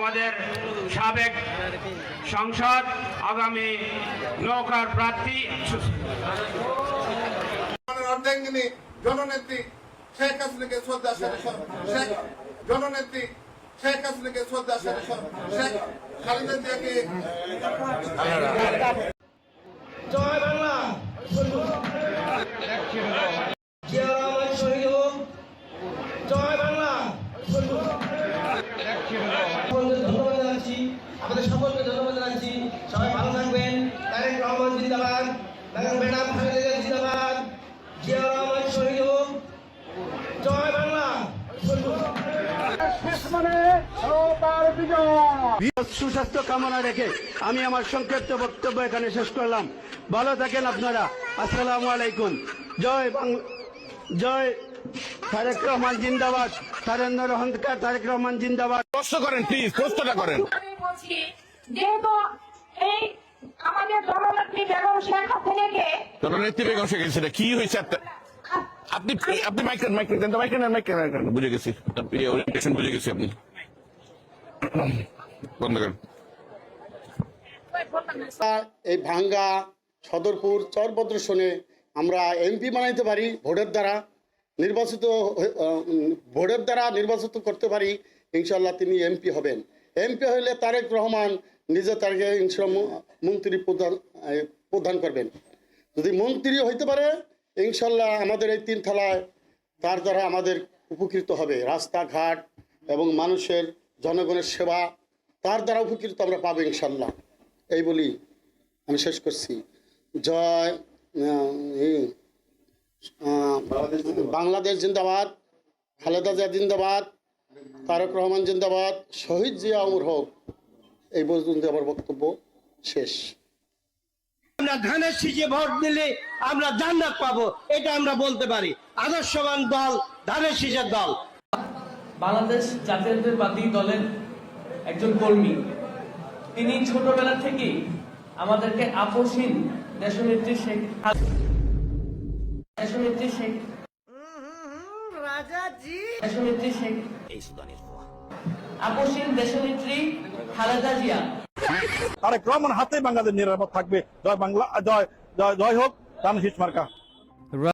আমাদের সাবেক সংসদ আগামী নৌকার প্রার্থী অর্ধাঙ্গিনী জননেত্রী শেখ হাসিনাকে শ্রদ্ধা শেখ জননেত্রী শেখ হাসিনাকে শ্রদ্ধা শেখ খালেদা জিয়াকে জয় বাংলা জয় বাংলা। ধন্যবাদ জানাচ্ছি, আমাদের সকলকে ধন্যবাদ জানাচ্ছি। সবাই ভালো থাকবেন। তারেক রহমান জিন্দাবাদ, ম্যাডাম খালেদা জিয়া জিন্দাবাদ, জিয়া রহমান শহীদ হোক। জয় বাংলা। সুস্বাস্থ্য কামনা রেখে আমি আমার সংক্ষিপ্ত বক্তব্য এখানে শেষ করলাম। ভালো থাকেন আপনারা। আসসালামু আলাইকুম। জয় তারেক রহমান জিন্দাবাদ, তারেক রহমান জিন্দাবাদ। প্রশ্ন করেন প্লিজ, প্রশ্নটা করেন। আমি বলছি যেহেতু এই আমাদের জননেত্রী বেগম শেখ হাসিনাকে জননেত্রী বেগম শেখ হাসিনা কি হয়েছে আপনি মাইক্রেন বুঝে গেছি, ওরিয়েন্টেশন বুঝে গেছি। আপনি বন্ধ করেন। এই ভাঙ্গা সদরপুর চরভদ্রসনে আমরা এমপি বানাইতে পারি ভোটের দ্বারা নির্বাচিত করতে পারি। ইনশাল্লাহ তিনি এমপি হবেন। এমপি হইলে তারেক রহমান নিজে তাকে মন্ত্রী প্রদান করবেন। যদি মন্ত্রী হইতে পারে ইনশাল্লাহ আমাদের এই তিন থালায় তার দ্বারা আমাদের উপকৃত হবে। রাস্তাঘাট এবং মানুষের জনগণের সেবা তার দ্বারা উপকৃত আমরা পাবো ইনশাল্লাহ। এই বলি আমি শেষ করছি। জয় বাংলাদেশ জিন্দাবাদ, খালেদা জিয়া জিন্দাবাদ, তারেক রহমান জিন্দাবাদ, শহীদ জিয়া অমর হোক। এই পর্যন্ত আমার বক্তব্য শেষ। আমরা ধানের শীষে ভোট দিলে আমরা জান্নাত পাবো, এটা আমরা বলতে পারি। আদর্শবান দল ধানের শীষের দল। বাংলাদেশ জাতীয়তাবাদী দলের একজন কর্মী, তিনি ছোটবেলা থেকেই আমাদেরকে আপসহীন দেশনেত্রী শেখ আপসহীন দেশনেত্রী খালেদা জিয়া। তারেক রহমান হাতে বাংলাদেশ নিরাপদ থাকবে। জয় বাংলা, জয় হোক ধানের শীষ মার্কা।